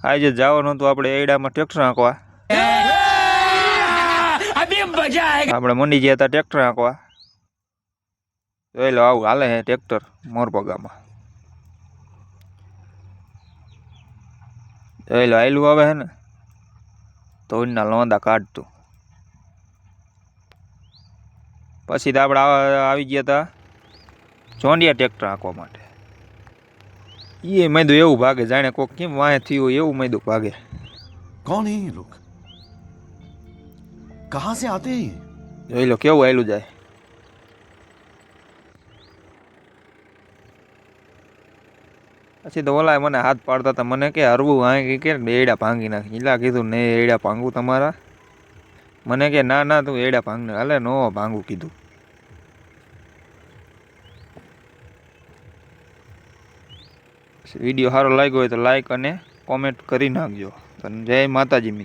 આજે જવાનું હતું આપણે એડામાં ટ્રેક્ટર હાંકવા. આપણે મંડી ગયા હતા ટ્રેક્ટર હાંકવા. જોઈ લો આવું હાલે હે ટ્રેક્ટર મોરપગામાં. જોઈ લો આયલું આવે હે ને ધોળના લોંદા કાઢતું. પછી તો આપણે આવી ગયા હતા જોંડિયા ટ્રેક્ટર હાંકવા માટે. એ મેદું એવું ભાગે જાણે કોક કેમ વાંહે થયું હોય એવું મેદું ભાગે. कौन है ये लोग कहां से आते हैं જોઈ લો કેવું આયલું જાય. પછી તો ઓલા મને હાથ પાડતા હતા મને કે હરવું હા કે એડા ભાંગી નાખી. એલા કીધું ને એડા ભાંગું તમારા. મને કે ના ના તું એડા ભાંગ ને હાલે નો ભાંગું કીધું. વિડીયો સારો લાગ્યો હોય તો લાઈક અને કોમેન્ટ કરી નાખજો. જય માતાજી મિત્રો.